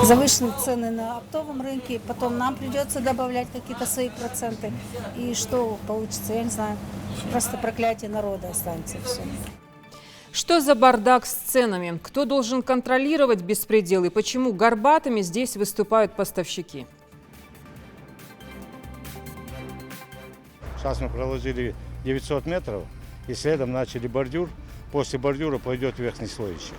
завышенные цены на оптовом рынке, потом нам придется добавлять какие-то свои проценты. И что получится, я не знаю, просто проклятие народа останется все. Что за бардак с ценами? Кто должен контролировать беспредел и почему горбатыми здесь выступают поставщики? Сейчас мы проложили 900 метров и следом начали бордюр. После бордюра пойдет верхний слой еще.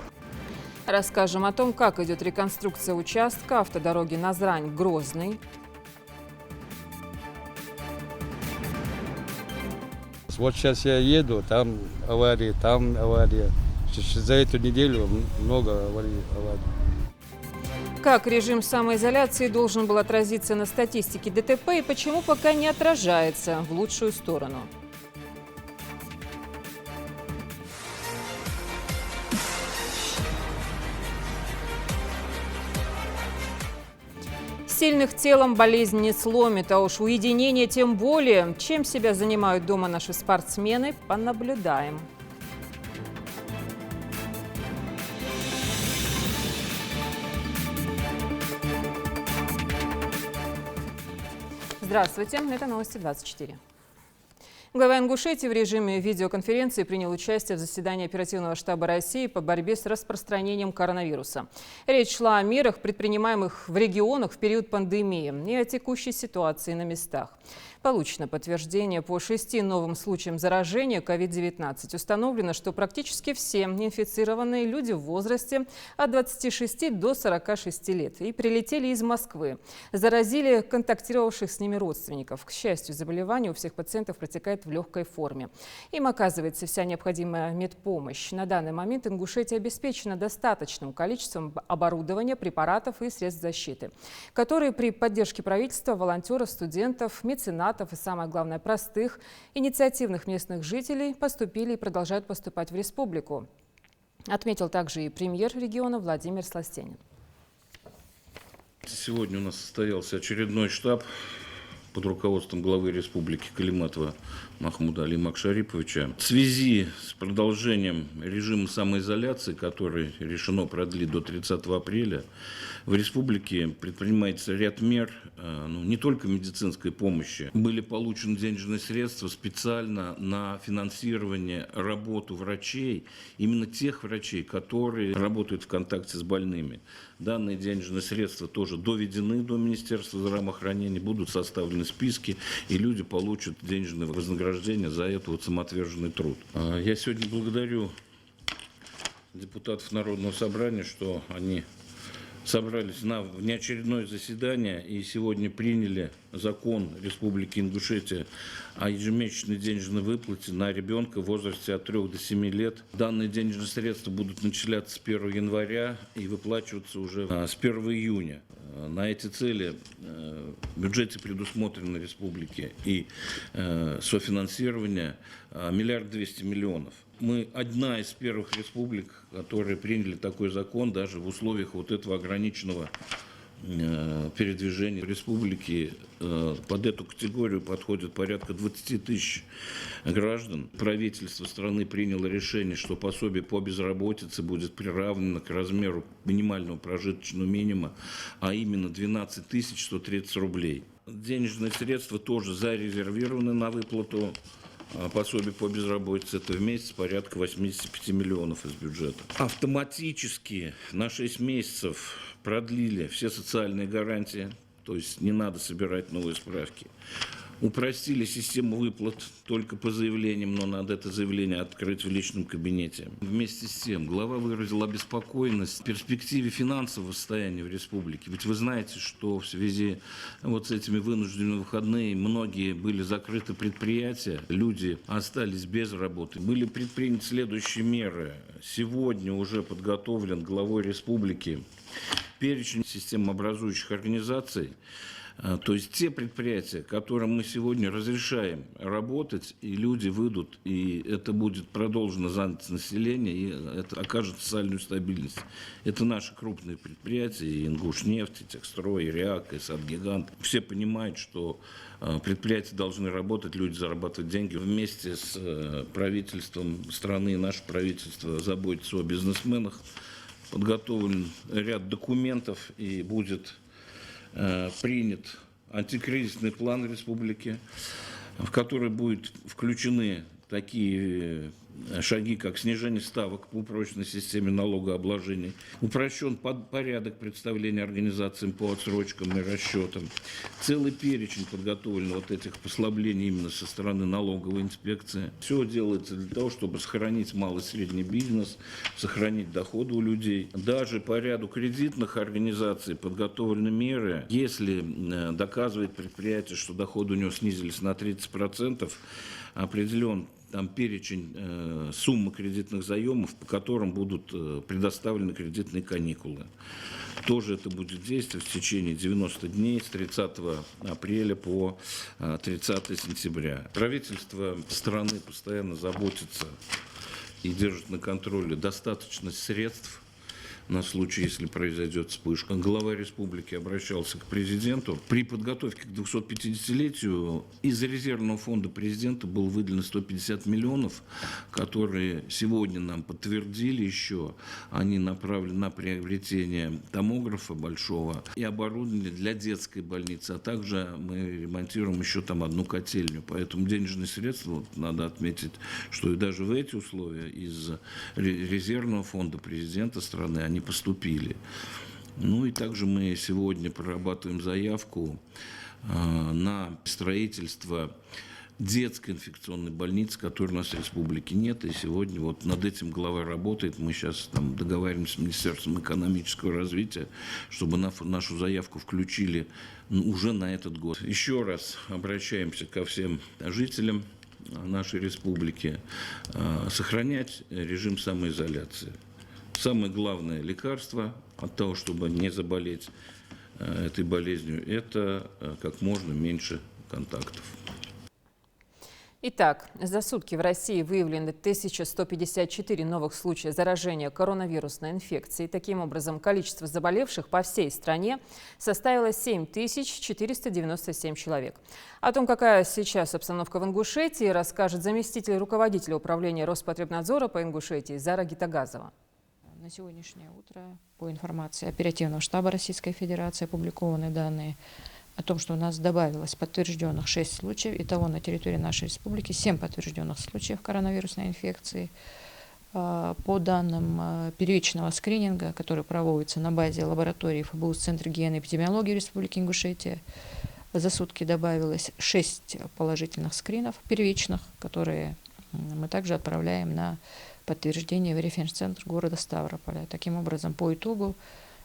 Расскажем о том, как идет реконструкция участка автодороги Назрань-Грозный. Вот сейчас я еду, там авария, там авария. За эту неделю много аварий. Как режим самоизоляции должен был отразиться на статистике ДТП и почему пока не отражается в лучшую сторону? Сильных телом болезнь не сломит, а уж уединение тем более. Чем себя занимают дома наши спортсмены, понаблюдаем. Здравствуйте, это новости 24. Глава Ингушетии в режиме видеоконференции принял участие в заседании оперативного штаба России по борьбе с распространением коронавируса. Речь шла о мерах, предпринимаемых в регионах в период пандемии, и о текущей ситуации на местах. Получено подтверждение по 6 новым случаям заражения COVID-19. Установлено, что практически все инфицированные люди в возрасте от 26 до 46 лет и прилетели из Москвы. Заразили контактировавших с ними родственников. К счастью, заболевание у всех пациентов протекает в легкой форме. Им оказывается вся необходимая медпомощь. На данный момент Ингушетия обеспечена достаточным количеством оборудования, препаратов и средств защиты, которые при поддержке правительства, волонтеров, студентов, меценатов и, самое главное, простых, инициативных местных жителей поступили и продолжают поступать в республику. Отметил также и премьер региона Владимир Сластенин. Сегодня у нас состоялся очередной штаб под руководством главы республики Калиматова Махмуда Алимак Шариповича. В связи с продолжением режима самоизоляции, который решено продлить до 30 апреля, в республике предпринимается ряд мер, не только медицинской помощи. Были получены денежные средства специально на финансирование работы врачей, именно тех врачей, которые работают в контакте с больными. Данные денежные средства тоже доведены до Министерства здравоохранения, будут составлены списки, и люди получат денежное вознаграждение за этот самоотверженный труд. Я сегодня благодарю депутатов Народного собрания, что они собрались на внеочередное заседание и сегодня приняли закон Республики Ингушетия о ежемесячной денежной выплате на ребенка в возрасте от 3 до 7 лет. Данные денежные средства будут начисляться с 1 января и выплачиваться уже с 1 июня. На эти цели в бюджете предусмотрено республике и софинансирование 1 200 000 000. Мы одна из первых республик, которые приняли такой закон даже в условиях вот этого ограниченного передвижения республики. Под эту категорию подходит порядка 20 тысяч граждан. Правительство страны приняло решение, что пособие по безработице будет приравнено к размеру минимального прожиточного минимума, а именно 12 130 рублей. Денежные средства тоже зарезервированы на выплату пособие по безработице. Это в месяц порядка 85 миллионов из бюджета. Автоматически на 6 месяцев продлили все социальные гарантии, то есть не надо собирать новые справки. Упростили систему выплат только по заявлениям, но надо это заявление открыть в личном кабинете. Вместе с тем, глава выразил обеспокоенность в перспективе финансового состояния в республике. Ведь вы знаете, что в связи вот с этими вынужденными выходными многие были закрыты предприятия, люди остались без работы. Были предприняты следующие меры. Сегодня уже подготовлен главой республики перечень системообразующих организаций. То есть те предприятия, которым мы сегодня разрешаем работать, и люди выйдут, и это будет продолжена занятость населения, и это окажет социальную стабильность. Это наши крупные предприятия, и Ингушнефть, и Техстрой, и РИАК, и Садгигант. Все понимают, что предприятия должны работать, люди зарабатывать деньги. Вместе с правительством страны, наше правительство заботится о бизнесменах. подготовлен ряд документов и будет принят антикризисный план республики, в который будут включены такие шаги, как снижение ставок по упрощенной системе налогообложения, упрощен порядок представления организациям по отсрочкам и расчетам, целый перечень подготовлен вот этих послаблений именно со стороны налоговой инспекции. Все делается для того, чтобы сохранить малый и средний бизнес, сохранить доходы у людей. Даже по ряду кредитных организаций подготовлены меры. Если доказывает предприятие, что доходы у него снизились на 30%, определен там перечень суммы кредитных заемов, по которым будут предоставлены кредитные каникулы. Тоже это будет действовать в течение 90 дней с 30 апреля по 30 сентября. Правительство страны постоянно заботится и держит на контроле достаточность средств на случай, если произойдет вспышка. Глава республики обращался к президенту. При подготовке к 250-летию из резервного фонда президента было выделено 150 миллионов, которые сегодня нам подтвердили еще. Они направлены на приобретение томографа большого и оборудования для детской больницы. А также мы ремонтируем еще там одну котельню. Поэтому денежные средства, вот, надо отметить, что и даже в эти условия из резервного фонда президента страны они поступили. Ну и также мы сегодня прорабатываем заявку на строительство детской инфекционной больницы, которой у нас в республике нет. И сегодня вот над этим глава работает. Мы сейчас там договариваемся с Министерством экономического развития, чтобы нашу заявку включили уже на этот год. Еще раз обращаемся ко всем жителям нашей республики сохранять режим самоизоляции. Самое главное лекарство от того, чтобы не заболеть этой болезнью, это как можно меньше контактов. Итак, за сутки в России выявлены 1154 новых случая заражения коронавирусной инфекцией. Таким образом, количество заболевших по всей стране составило 7497 человек. О том, какая сейчас обстановка в Ингушетии, расскажет заместитель руководителя управления Роспотребнадзора по Ингушетии Зара Гитагазова. На сегодняшнее утро, по информации оперативного штаба Российской Федерации, опубликованы данные о том, что у нас добавилось подтвержденных 6 случаев. Итого на территории нашей республики 7 подтвержденных случаев коронавирусной инфекции. По данным первичного скрининга, который проводится на базе лаборатории ФБУ Центра гигиены и эпидемиологии Республики Ингушетия, за сутки добавилось 6 положительных скринов первичных, которые мы также отправляем на подтверждение в референс-центр города Ставрополя. Таким образом, по итогу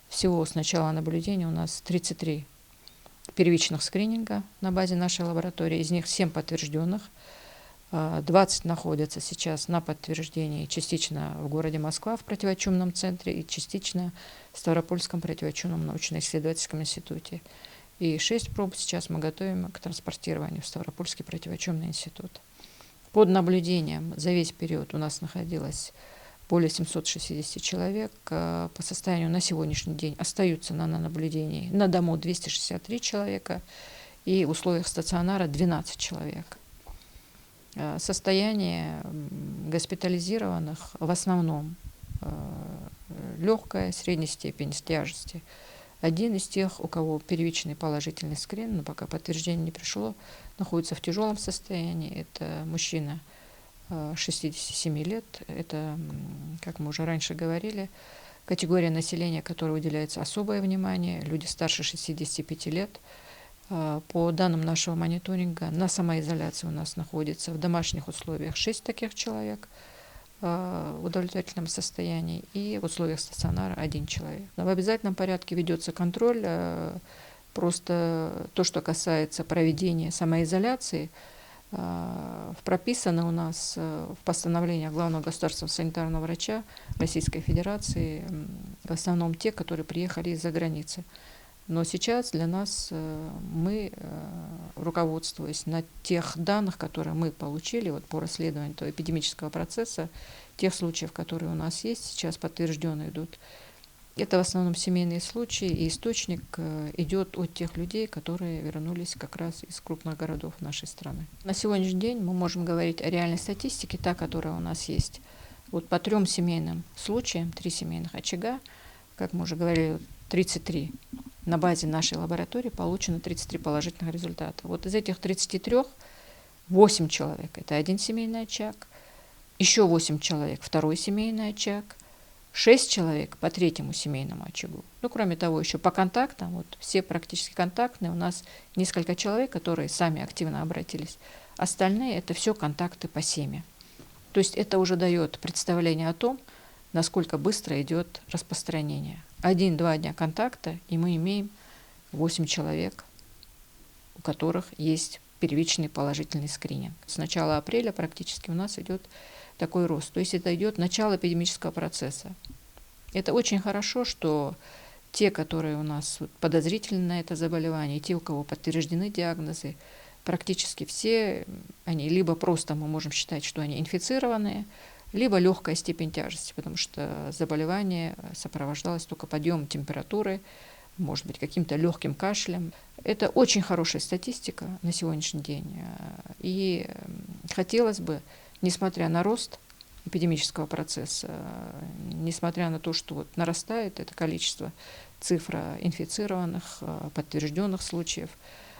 всего с начала наблюдения у нас 33 первичных скрининга на базе нашей лаборатории, из них 7 подтвержденных, 20 находятся сейчас на подтверждении частично в городе Москва в противочумном центре и частично в Ставропольском противочумном научно-исследовательском институте. И 6 проб сейчас мы готовим к транспортированию в Ставропольский противочумный институт. Под наблюдением за весь период у нас находилось более 760 человек. По состоянию на сегодняшний день остаются на наблюдении на дому 263 человека и в условиях стационара 12 человек. Состояние госпитализированных в основном легкая, средней степени тяжести. Один из тех, у кого первичный положительный скрин, но пока подтверждение не пришло, находится в тяжелом состоянии. Это мужчина 67 лет. Это, как мы уже раньше говорили, категория населения, которой уделяется особое внимание, люди старше 65 лет. По данным нашего мониторинга, на самоизоляции у нас находится в домашних условиях 6 таких человек в удовлетворительном состоянии и в условиях стационара 1 человек. В обязательном порядке ведется контроль. Просто то, что касается проведения самоизоляции, прописано у нас в постановлениях главного государственного санитарного врача Российской Федерации, в основном те, которые приехали из-за границы. Но сейчас для нас мы, руководствуясь на тех данных, которые мы получили вот, по расследованию этого эпидемического процесса, тех случаев, которые у нас есть, сейчас подтвержденно идут, это в основном семейные случаи, и источник идет от тех людей, которые вернулись как раз из крупных городов нашей страны. На сегодняшний день мы можем говорить о реальной статистике, та, которая у нас есть. Вот по 3 семейным случаям, 3 семейных очага, как мы уже говорили, 33 на базе нашей лаборатории получено 33 положительных результата. Вот из этих 33 8 человек – это один семейный очаг, еще 8 человек – второй семейный очаг, 6 человек по 3-му семейному очагу. Ну, кроме того, еще по контактам, вот все практически контактные, у нас несколько человек, которые сами активно обратились. Остальные – это все контакты по семье. То есть это уже дает представление о том, насколько быстро идет распространение. 1-2 дня контакта, и мы имеем 8 человек, у которых есть первичный положительный скрининг. С начала апреля практически у нас идет такой рост. То есть это идет начало эпидемического процесса. Это очень хорошо, что те, которые у нас подозрительны на это заболевание, и те, у кого подтверждены диагнозы, практически все, они либо просто мы можем считать, что они инфицированные, либо легкая степень тяжести, потому что заболевание сопровождалось только подъемом температуры, может быть, каким-то легким кашлем. Это очень хорошая статистика на сегодняшний день. И хотелось бы, несмотря на рост эпидемического процесса, несмотря на то, что вот нарастает это количество, цифра инфицированных, подтвержденных случаев,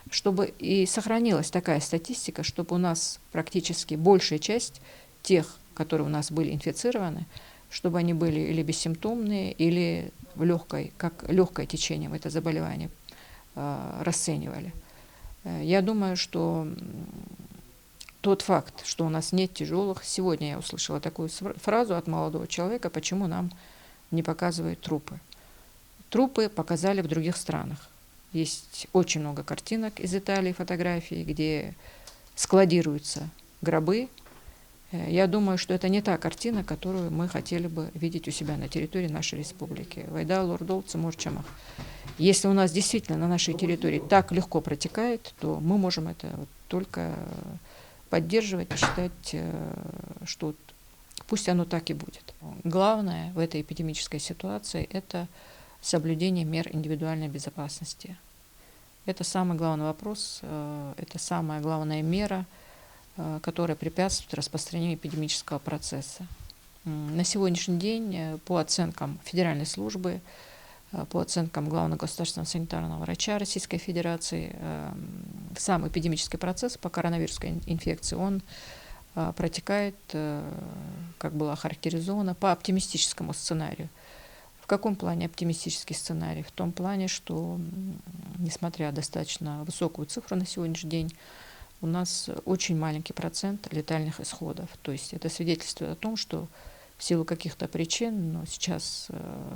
чтобы и сохранилась такая статистика, чтобы у нас практически большая часть тех, которые у нас были инфицированы, чтобы они были или бессимптомные, или в как легкое течение это заболевание расценивали. Я думаю, что тот факт, что у нас нет тяжелых, сегодня я услышала такую фразу от молодого человека, почему нам не показывают трупы. Трупы показали в других странах. Есть очень много картинок из Италии, фотографий, где складируются гробы. Я думаю, что это не та картина, которую мы хотели бы видеть у себя на территории нашей республики. Вайда, Лордолцы, Морчамах. Если у нас действительно на нашей территории так легко протекает, то мы можем это только поддерживать и считать, что пусть оно так и будет. Главное в этой эпидемической ситуации – это соблюдение мер индивидуальной безопасности. Это самый главный вопрос, это самая главная мера, которая препятствует распространению эпидемического процесса. На сегодняшний день, по оценкам Федеральной службы, по оценкам Главного государственного санитарного врача Российской Федерации, сам эпидемический процесс по коронавирусной инфекции, он протекает, как было охарактеризовано, по оптимистическому сценарию. В каком плане оптимистический сценарий? В том плане, что, несмотря на достаточно высокую цифру на сегодняшний день, у нас очень маленький процент летальных исходов. То есть это свидетельствует о том, что в силу каких-то причин, но сейчас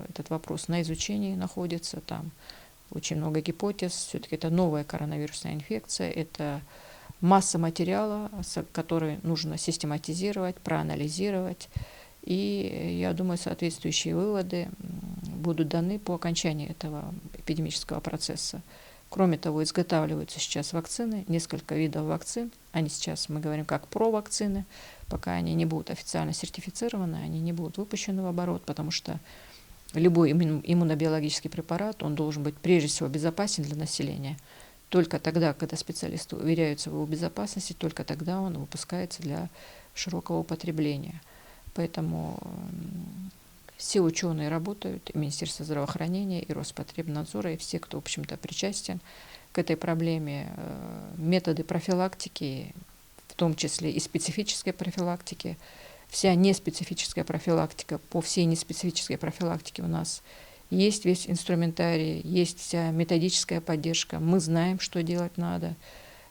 этот вопрос на изучении находится, там очень много гипотез, все-таки это новая коронавирусная инфекция, это масса материала, который нужно систематизировать, проанализировать, и я думаю, соответствующие выводы будут даны по окончании этого эпидемического процесса. Кроме того, изготавливаются сейчас вакцины, несколько видов вакцин. Они сейчас, мы говорим, как провакцины. Пока они не будут официально сертифицированы, они не будут выпущены в оборот, потому что любой иммунобиологический препарат, он должен быть прежде всего безопасен для населения. Только тогда, когда специалисты уверяются в его безопасности, только тогда он выпускается для широкого употребления. Поэтому все ученые работают, и Министерство здравоохранения, и Роспотребнадзора, и все, кто, в общем-то, причастен к этой проблеме. Методы профилактики, в том числе и специфической профилактики. Вся неспецифическая профилактика, по всей неспецифической профилактике у нас есть весь инструментарий, есть вся методическая поддержка. Мы знаем, что делать надо.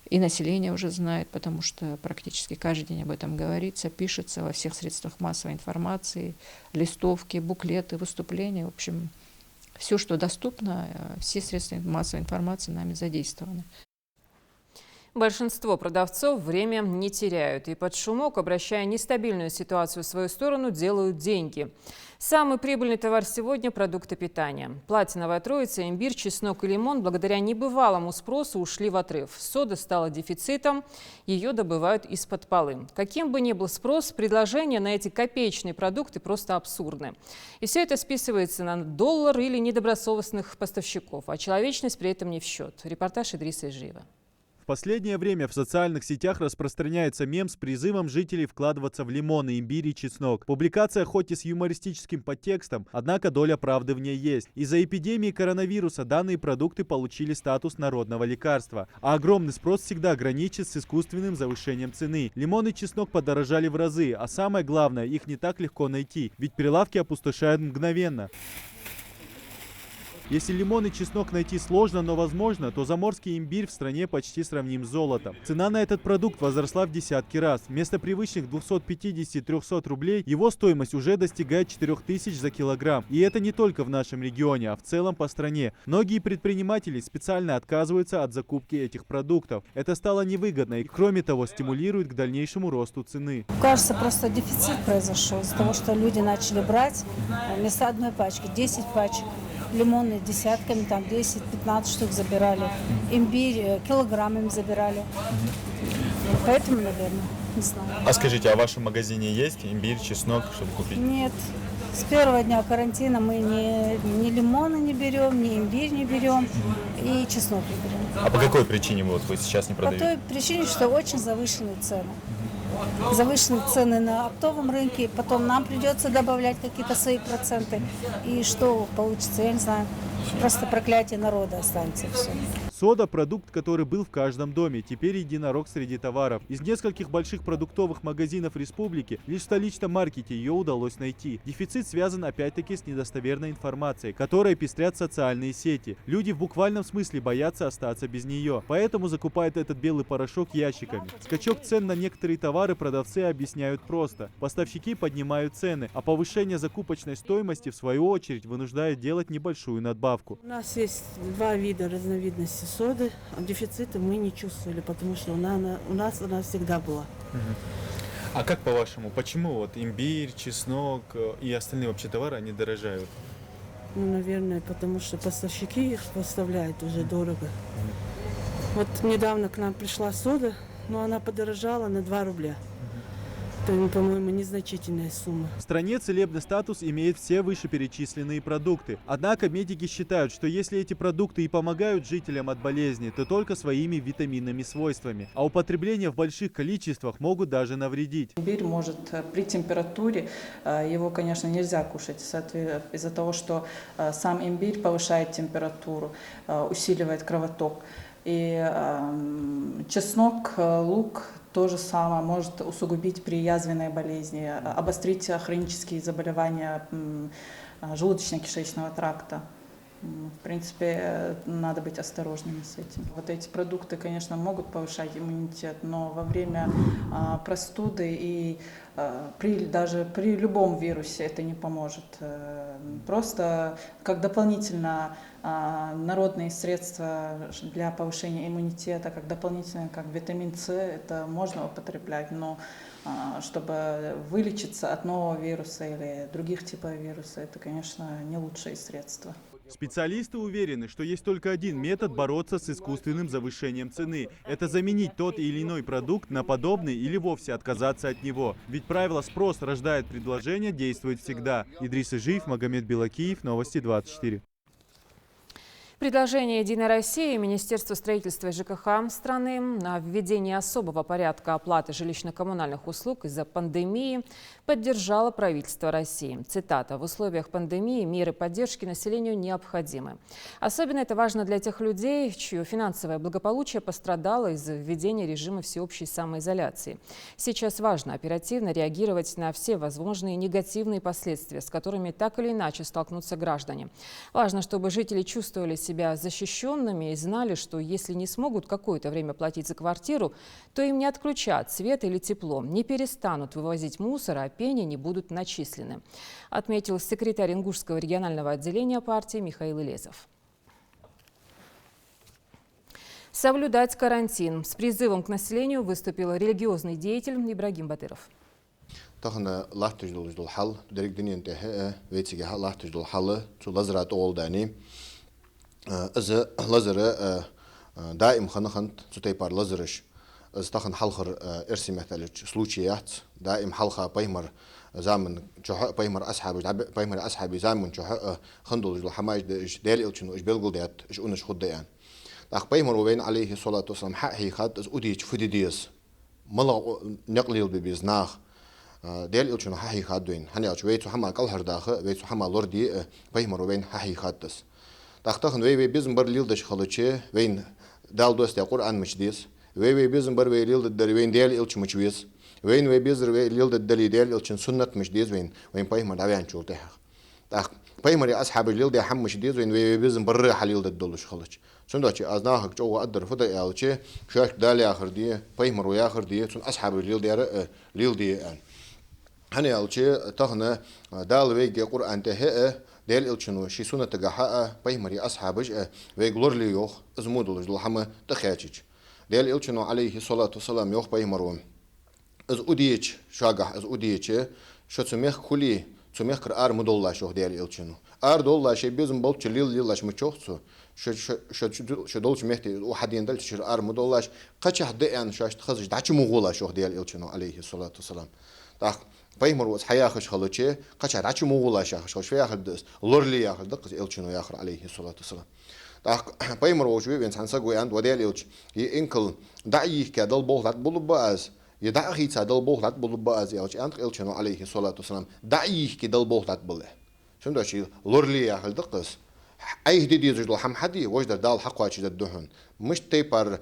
И население уже знает, потому что практически каждый день об этом говорится, пишется во всех средствах массовой информации, листовки, буклеты, выступления. В общем, все, что доступно, все средства массовой информации нами задействованы. Большинство продавцов время не теряют и под шумок, обращая нестабильную ситуацию в свою сторону, делают деньги. Самый прибыльный товар сегодня – продукты питания. Платиновая троица, имбирь, чеснок и лимон благодаря небывалому спросу ушли в отрыв. Сода стала дефицитом, ее добывают из-под полы. Каким бы ни был спрос, предложения на эти копеечные продукты просто абсурдны. И все это списывается на доллар или недобросовестных поставщиков, а человечность при этом не в счет. Репортаж Идриса Ижиева. В последнее время в социальных сетях распространяется мем с призывом жителей вкладываться в лимоны, имбирь и чеснок. Публикация хоть и с юмористическим подтекстом, однако доля правды в ней есть. Из-за эпидемии коронавируса данные продукты получили статус народного лекарства. А огромный спрос всегда граничит с искусственным завышением цены. Лимон и чеснок подорожали в разы, а самое главное, их не так легко найти, ведь прилавки опустошают мгновенно. Если лимон и чеснок найти сложно, но возможно, то заморский имбирь в стране почти сравним с золотом. Цена на этот продукт возросла в десятки раз. Вместо привычных 250-300 рублей его стоимость уже достигает 4000 за килограмм. И это не только в нашем регионе, а в целом по стране. Многие предприниматели специально отказываются от закупки этих продуктов. Это стало невыгодно и, кроме того, стимулирует к дальнейшему росту цены. Кажется, просто дефицит произошел из-за того, что люди начали брать вместо одной пачки 10 пачек. Лимоны десятками, там 10-15 штук забирали. Имбирь килограммами забирали. Поэтому, наверное, не знаю. А скажите, а в вашем магазине есть имбирь, чеснок, чтобы купить? Нет. С первого дня карантина мы ни лимоны не берем, ни имбирь не берем и чеснок не берем. А по какой причине вы сейчас не По продаете? той причине, что очень завышенные цены. Завышенные цены на оптовом рынке, потом нам придется добавлять какие-то свои проценты. И что получится, я не знаю. Просто проклятие народа останется все. Сода – продукт, который был в каждом доме, теперь единорог среди товаров. Из нескольких больших продуктовых магазинов республики лишь в столичном маркете ее удалось найти. Дефицит связан опять-таки с недостоверной информацией, которой пестрят социальные сети. Люди в буквальном смысле боятся остаться без нее, поэтому закупают этот белый порошок ящиками. Скачок цен на некоторые товары продавцы объясняют просто. Поставщики поднимают цены, а повышение закупочной стоимости в свою очередь вынуждает делать небольшую надбавку. У нас есть два вида разновидности соды. Дефицита мы не чувствовали, потому что у нас она всегда была. А как по-вашему, почему вот имбирь, чеснок и остальные вообще товары, они дорожают? Ну, наверное, потому что поставщики их поставляют уже дорого. Вот недавно к нам пришла сода, но она подорожала на 2 рубля. Это, по-моему, незначительная сумма. В стране целебный статус имеет все вышеперечисленные продукты. Однако медики считают, что если эти продукты и помогают жителям от болезни, то только своими витаминными свойствами. А употребление в больших количествах могут даже навредить. Имбирь может при температуре, его, конечно, нельзя кушать из-за того, что сам имбирь повышает температуру, усиливает кровоток. И чеснок, лук то же самое может усугубить при язвенной болезни, обострить хронические заболевания желудочно-кишечного тракта. В принципе, надо быть осторожными с этим. Вот эти продукты, конечно, могут повышать иммунитет, но во время простуды и даже при любом вирусе это не поможет. Просто как дополнительно народные средства для повышения иммунитета, как дополнительно, как витамин С, это можно употреблять, но чтобы вылечиться от нового вируса или других типов вируса, это, конечно, не лучшие средства. Специалисты уверены, что есть только один метод бороться с искусственным завышением цены. Это заменить тот или иной продукт на подобный или вовсе отказаться от него. Ведь правило «спрос рождает предложение» действует всегда. Идрис Ижиев, Магомед Белакиев, Новости 24. Предложение «Единой России» и Министерства строительства и ЖКХ страны на введение особого порядка оплаты жилищно-коммунальных услуг из-за пандемии поддержало правительство России. Цитата: «В условиях пандемии меры поддержки населению необходимы. Особенно это важно для тех людей, чье финансовое благополучие пострадало из-за введения режима всеобщей самоизоляции. Сейчас важно оперативно реагировать на все возможные негативные последствия, с которыми так или иначе столкнутся граждане. Важно, чтобы жители чувствовали себя защищенными и знали, что если не смогут какое-то время платить за квартиру, то им не отключат свет или тепло, не перестанут вывозить мусор, а пени не будут начислены», отметил секретарь Ингушского регионального отделения партии Михаил Илезов. Соблюдать карантин. С призывом к населению выступил религиозный деятель Ибрагим Батыров. Тахна лахтуjdul хал, директинен те ветиге лахтуjdul хал, цу лазрат олдани. Аз лазера даим ханахант цутайпар лазерыш. Аз тахан халхар эрсимethалич случаят даим халха паймар زامن جوه بايمر أصحابي زامن جوه خندول جو حماج ديال إلشنو إج بلغل ديات إج أونش خد ديان Так пеймар вейн алейхи салату салам хахихат из удич фудидис. Мала нaqlil бибиз нах. ديال إلشون حقيقة دوين هني أشوف ويتو حما كل هرداخة ويتو حما لوردي بيهمر وين حقيقة تس تختخن وي بيزن بر ليل دش خلوتشي وين دال دوست القرآن مش ديس وي بيزن بر وي ليل دل وين ديال إلش مش ويس وين وي بيزر وي ليل دل ديال إلشون سنة مش ديس وين بيهمر دعوان شو تح تخ بيهمر أصحاب الليل ده حم مش ديس وين وي بيزن بر حليل دلش خلوتش سندوتشي أزناخك جو أقدر فدا إلشي شاك دال آخر دي بيهمر ويا آخر دي سن أصحاب الليل ده ليل دي هني ألشي تهنا دال ويجي قرآن تهه دال إلشنو شي سنة تجاحة بيمري أصحابج ويجلور لي يوخ أزمودلج لحمة تخيتش دال إلشنو عليه الصلاة والسلام يوخ بيمروم از أوديش شاقح از أوديش شو تسميخ كلي تسميخ كرار مدللا شو دال إلشنو دوللا شي بيزم بولش ليل لاش متشوخسو شو دولش مهتي وحدين دل شر مدللاش قتش دقن شاش تخزج دعش مغولا شو دال إلشنو عليه الصلاة والسلام تاخ بيمر وس حياخش خلوتشي قش عرش موغولا شاخش شوي ياخد دس لورلي ياخد دقس إلشنو ياخر عليه الصلاة والسلام تاخ بيمر وشوي بين سانساقوي عند وديال إلش ينكل دعيه كدل بوهلات بلوباز يدعيه كدل بوهلات بلوباز يالش عند إلشنو عليه الصلاة والسلام دعيه كدل بوهلات بله شنو ده شيء لورلي ياخد دقس أي هدي يجدل حم حدي وجد دال حقواتش الدهن مش تيبر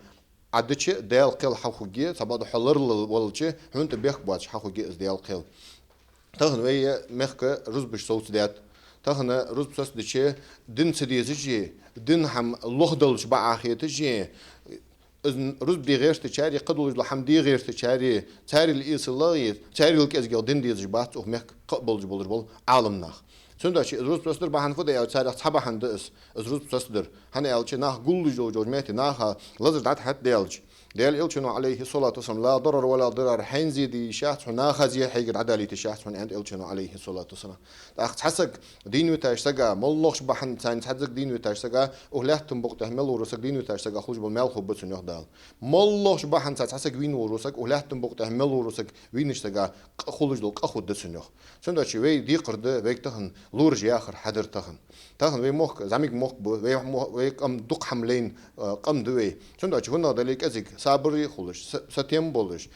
عدتش دال قل حقوقي سباد حلر والشي هنت بيخ باتش حقوقي از دال قل تهن ويا مخك رزبش صوت دات تهن رزب صوت دشي دين سديزجي دين هم لوخدلش بعاخيتجي رزب دي غير تشاري قدول لحم دي غير تشاري تاري الإيصالي تاري الكازجل دين ديزج بات ومخ قبلج بولربول عالمناخ سنداشي روز بسدر بحن فدا يا تاريخ صباح هندس روز بسدر هنا يالشي ناخ قول جو ماتي ناخ لازر دات حد ديالج ديال إلشنو عليه الصلاة والسلام لا ضرر ولا ضرر حين زيدي شخص ناخ زي حيقر عدالة الشخص من عند إلشنو عليه الصلاة والسلام تاخ تحسك دين وتاشتغا ملوخش بحن تاني تحسك دين وتاشتغا وهلاتم بقته مل ورسك دين وتاشتغا خرج بالمال خبص نخدال ملوخش بحن تحسك وين ورسك وهلاتم بقته مل ورسك وين اشتغا خرج لك أخذ دسنخ سنداشي وي دي قرد ويك تهن لورج ياخر حدر تهن وي موخ زعميك موخ وي قم دق حملين قم دوي سنداشي هنا دليك أزيك صابري خلش ستيم بولش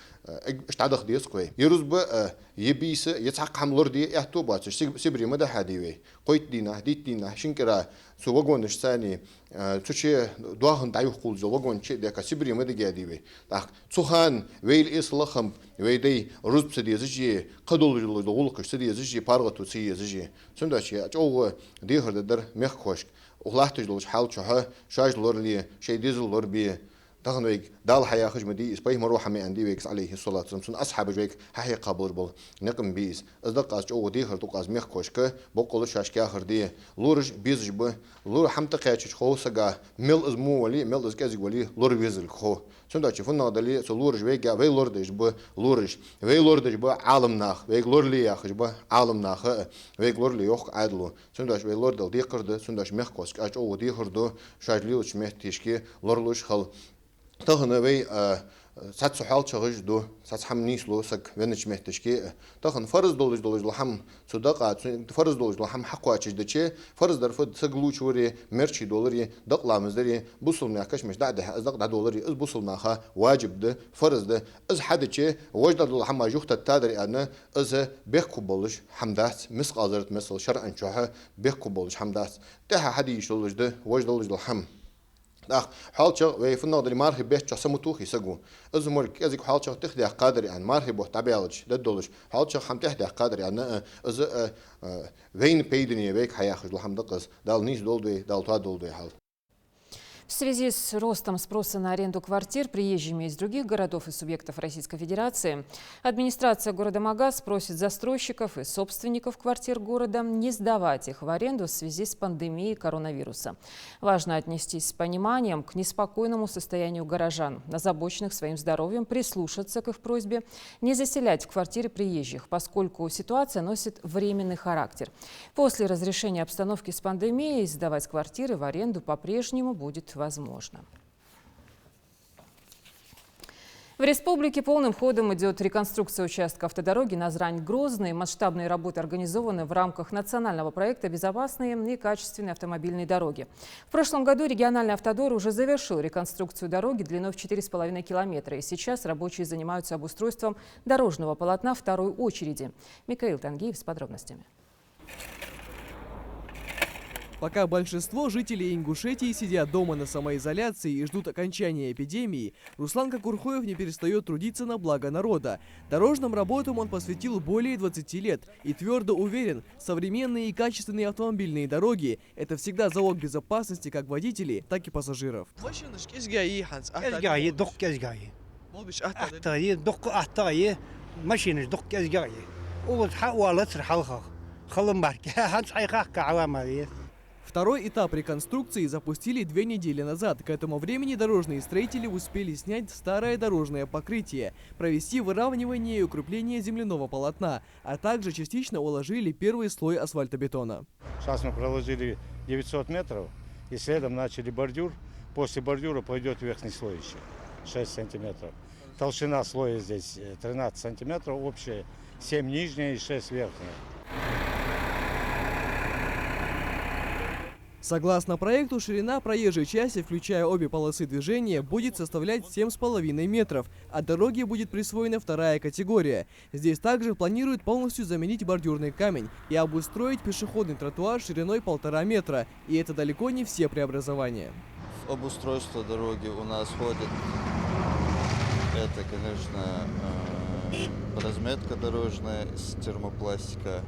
اشتعدخ ديس كوي يروز ب يبيس يتحق حملور دي يحتو باتش سبري مدى حديوي قويت دينا ديت دينا شنكرا سو وغونش ثاني تشي دواهن دايو خلج وغون شي ديكا سبري مدى جاديوي تاخ تسوخان ويل إصلاخم ويدي روز بسديزجي قدول لولقش سديزجي بارغتو سيزجي سنداشي أجو ديهر در مخ خوشك وخلاحتج لوش حال شها شاج لورلي شي ديزل لور بي تهن ويك دال حياة خجمدي إسباي مروحة من عندي ويكس عليه الصلاة والسلام أصحاب جويك حي قبل بول نقم بيس أصدق أش أو دي هرتوق أز ميخ كوشك بقول شاش كاخر دي لورج بيزج به لور حمت قيتش خو سجا مل إزمو ولي مل إز كازي ولي لور بيزل خو سندا شوفنا دلي سلورج ويجا وي لوردج به لورج وي لوردج به عالم ناخ ويك لور لي ياخج به عالم ناخ ويك لور لي يوخ عدلو سندا وي لور دي قرد سندا ميخ كوشك أش أو دي هردو شاج ليوش ميخ تيشكي لورلوش خل تهنا وي سات سحال شغج دو سات حمنيش لو سك ونش مهتشكي تهن فرض دولج لحم صدقة فرض دولج لحم حق واتش دشي فرض درفد سقلوش وري مرشي دولاري دقلا مزدري بوصل ناكش مش دعده أزدق دع دولاري إز بوصل ناخا واجب ده فرض ده إز حدشي وجد لحم جوخت التادري أنا إز بيحكو بولج حمدات مسق أزرت مثل شرعا شوها بيحكو بولج حمدات تها حديش دولج ده وجد دولج لحم أخ حالشة ويفنا دلي مارخي بيت جسمتوخي سجوا إذا كذيك حالشة تخدع قادر يعني مارخي بوه تبيعلج ددولش حالشة خم تخدع قادر يعني إذا وين بيدني ويك حياخد لحم دقس دال نيش دولدوي دال توا دولدوي حال. В связи с ростом спроса на аренду квартир приезжими из других городов и субъектов Российской Федерации, администрация города Магаз просит застройщиков и собственников квартир города не сдавать их в аренду в связи с пандемией коронавируса. Важно отнестись с пониманием к неспокойному состоянию горожан, озабоченных своим здоровьем, прислушаться к их просьбе не заселять в квартиры приезжих, поскольку ситуация носит временный характер. После разрешения обстановки с пандемией сдавать квартиры в аренду по-прежнему будет возможно. В республике полным ходом идет реконструкция участка автодороги Назрань-Грозный. Масштабные работы организованы в рамках национального проекта «Безопасные и качественные автомобильные дороги». В прошлом году региональный автодор уже завершил реконструкцию дороги длиной в 4,5 километра. И сейчас рабочие занимаются обустройством дорожного полотна второй очереди. Микаил Тангиев с подробностями. Пока большинство жителей Ингушетии сидят дома на самоизоляции и ждут окончания эпидемии, Руслан Кокурхоев не перестает трудиться на благо народа. Дорожным работам он посвятил более 20 лет и твердо уверен, современные и качественные автомобильные дороги – это всегда залог безопасности как водителей, так и пассажиров. Второй этап реконструкции запустили 2 недели назад. К этому времени дорожные строители успели снять старое дорожное покрытие, провести выравнивание и укрепление земляного полотна, а также частично уложили первый слой асфальтобетона. Сейчас мы проложили 900 метров и следом начали бордюр. После бордюра пойдет верхний слой еще, 6 сантиметров. Толщина слоя здесь 13 сантиметров, общая 7 нижняя и 6 верхняя. Согласно проекту, ширина проезжей части, включая обе полосы движения, будет составлять 7,5 метров, а дороге будет присвоена вторая категория. Здесь также планируют полностью заменить бордюрный камень и обустроить пешеходный тротуар шириной 1,5 метра. И это далеко не все преобразования. В обустройство дороги у нас входит, это, конечно, разметка дорожная из термопластика,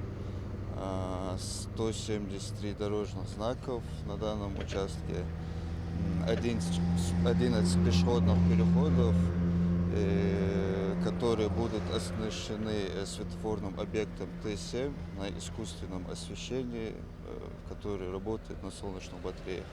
173 дорожных знаков на данном участке, 11 пешеходных переходов, которые будут оснащены светофорным объектом Т7 на искусственном освещении, который работает на солнечных батареях.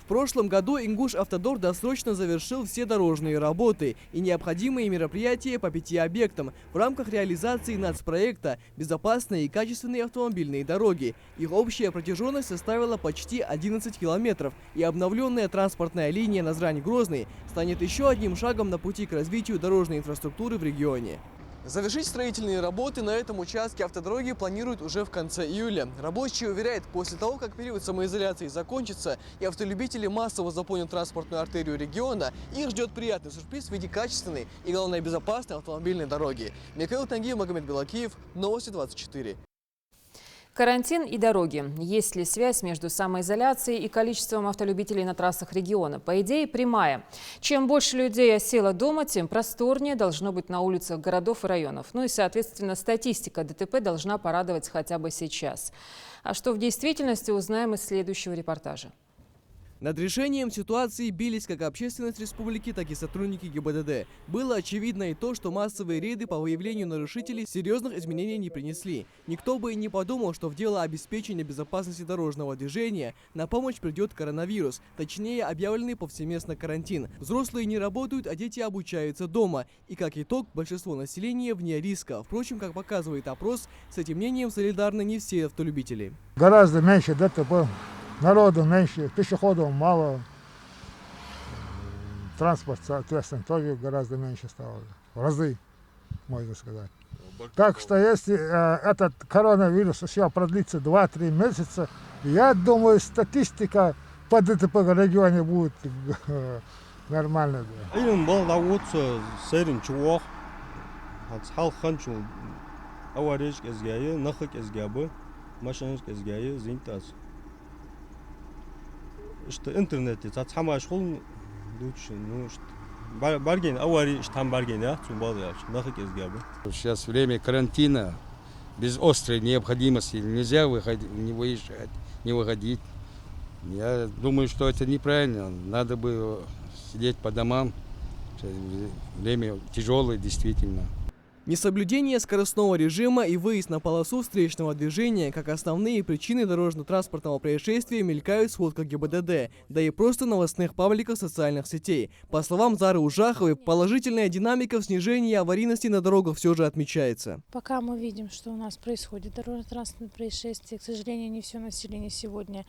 В прошлом году Ингуш-Автодор досрочно завершил все дорожные работы и необходимые мероприятия по 5 объектам в рамках реализации нацпроекта «Безопасные и качественные автомобильные дороги». Их общая протяженность составила почти 11 километров, и обновленная транспортная линия Назрань-Грозный станет еще одним шагом на пути к развитию дорожной инфраструктуры в регионе. Завершить строительные работы на этом участке автодороги планируют уже в конце июля. Рабочие уверяют, после того, как период самоизоляции закончится и автолюбители массово заполнят транспортную артерию региона, их ждет приятный сюрприз в виде качественной и, главное, безопасной автомобильной дороги. Микаил Тангиев, Магомед Белакиев, Новости 24. Карантин и дороги. Есть ли связь между самоизоляцией и количеством автолюбителей на трассах региона? По идее, прямая. Чем больше людей осело дома, тем просторнее должно быть на улицах городов и районов. Ну и, соответственно, статистика ДТП должна порадовать хотя бы сейчас. А что в действительности, узнаем из следующего репортажа. Над решением ситуации бились как общественность республики, так и сотрудники ГИБДД. Было очевидно и то, что массовые рейды по выявлению нарушителей серьезных изменений не принесли. Никто бы и не подумал, что в дело обеспечения безопасности дорожного движения на помощь придет коронавирус, точнее объявленный повсеместно карантин. Взрослые не работают, а дети обучаются дома. И как итог, большинство населения вне риска. Впрочем, как показывает опрос, с этим мнением солидарны не все автолюбители. Гораздо меньше ДТП. Народу меньше, пешеходов мало, транспорт, соответственно, тоже гораздо меньше стало, в разы, можно сказать. Так что если этот коронавирус еще продлится 2-3 месяца, я думаю, статистика по ДТП в регионе будет нормальная. Что интернет, это самое школ, лучше, ну что, барген, аварий, что там барген, я, цумбал, Сейчас время карантина, без острой необходимости нельзя выходить, не выезжать, не выходить. Я думаю, что это неправильно, надо бы сидеть по домам, время тяжелое действительно. Несоблюдение скоростного режима и выезд на полосу встречного движения как основные причины дорожно-транспортного происшествия мелькают в сводках ГИБДД, да и просто новостных пабликах социальных сетей. По словам Зары Ужаховой, положительная динамика в снижении аварийности на дорогах все же отмечается. Пока мы видим, что у нас происходит дорожно-транспортное происшествие, к сожалению, не все население сегодня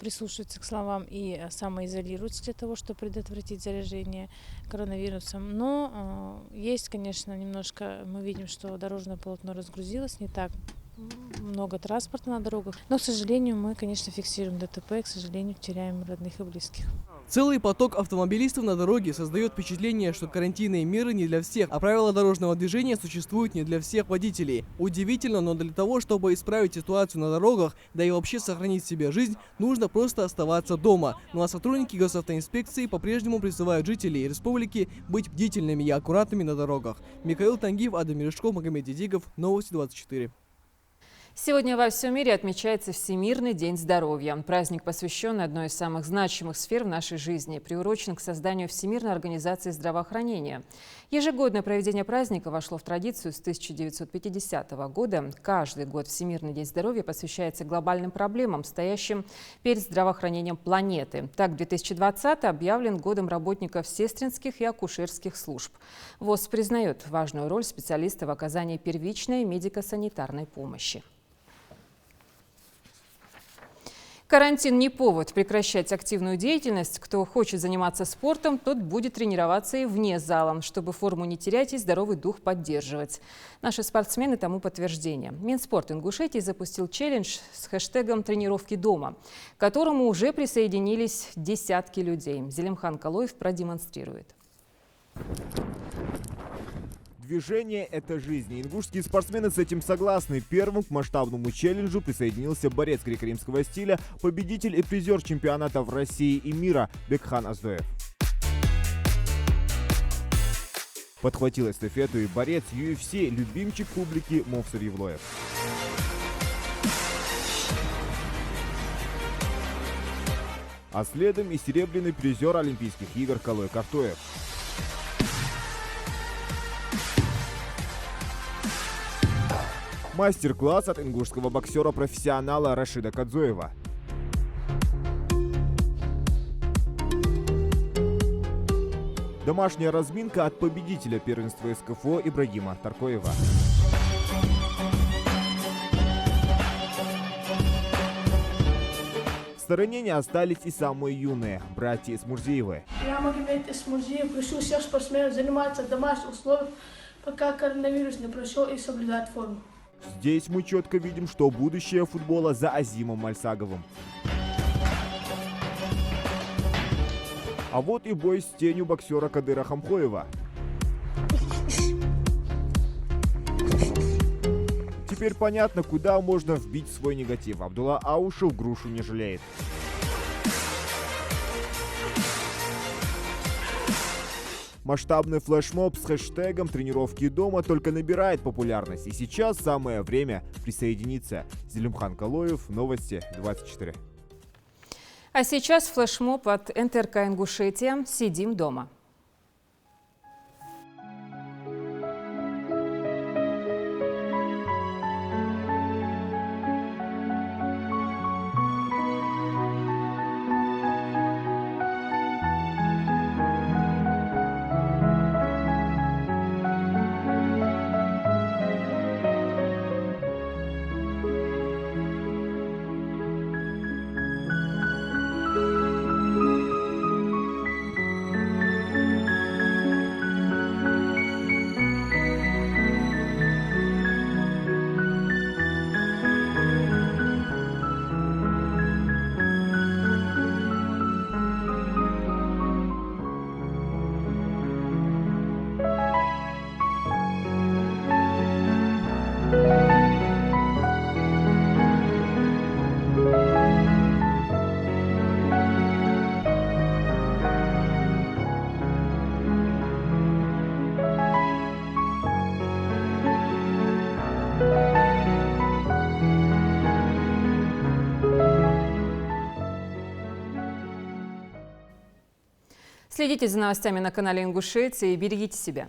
прислушивается к словам и самоизолируется для того, чтобы предотвратить заражение коронавирусом. Но есть, конечно, немножко, мы видим, что дорожное полотно разгрузилось, не так много транспорта на дорогах. Но, к сожалению, мы, конечно, фиксируем ДТП, и, к сожалению, теряем родных и близких. Целый поток автомобилистов на дороге создает впечатление, что карантинные меры не для всех, а правила дорожного движения существуют не для всех водителей. Удивительно, но для того, чтобы исправить ситуацию на дорогах, да и вообще сохранить себе жизнь, нужно просто оставаться дома. Ну а сотрудники госавтоинспекции по-прежнему призывают жителей республики быть бдительными и аккуратными на дорогах. Михаил Тангиев, Адам Мережков, Магомед Дидигов, Новости 24. Сегодня во всем мире отмечается Всемирный день здоровья. Праздник посвящен одной из самых значимых сфер в нашей жизни, приурочен к созданию Всемирной организации здравоохранения. Ежегодное проведение праздника вошло в традицию с 1950 года. Каждый год Всемирный день здоровья посвящается глобальным проблемам, стоящим перед здравоохранением планеты. Так, 2020 объявлен годом работников сестринских и акушерских служб. ВОЗ признает важную роль специалистов в оказании первичной медико-санитарной помощи. Карантин не повод прекращать активную деятельность. Кто хочет заниматься спортом, тот будет тренироваться и вне зала, чтобы форму не терять и здоровый дух поддерживать. Наши спортсмены тому подтверждение. Минспорт Ингушетии запустил челлендж с хэштегом «Тренировки дома», к которому уже присоединились десятки людей. Зелимхан Калоев продемонстрирует. Движение – это жизнь. И ингушские спортсмены с этим согласны. Первым к масштабному челленджу присоединился борец греко-римского стиля, победитель и призер чемпионатов России и мира Бекхан Аздоев. Подхватил эстафету и борец UFC, любимчик публики Мовсар Евлоев. А следом и серебряный призер Олимпийских игр Калой Картоев. Мастер-класс от ингушского боксера-профессионала Рашида Кадзоева. Домашняя разминка от победителя первенства СКФО Ибрагима Таркоева. В стороне не остались и самые юные – братья Исмурзиевы. Я Магомед Исмурзиев, прошу всех спортсменов заниматься в домашних условиях, пока коронавирус не прошел, и соблюдать форму. Здесь мы четко видим, что будущее футбола за Азимом Мальсаговым. А вот и бой с тенью боксера Кадыра Хамхоева. Теперь понятно, куда можно вбить свой негатив. Абдулла Аушев грушу не жалеет. Масштабный флешмоб с хэштегом «Тренировки дома» только набирает популярность. И сейчас самое время присоединиться. Зелимхан Калоев, Новости 24. А сейчас флешмоб от НТРК Ингушетия «Сидим дома». Следите за новостями на канале Ингушетии и берегите себя.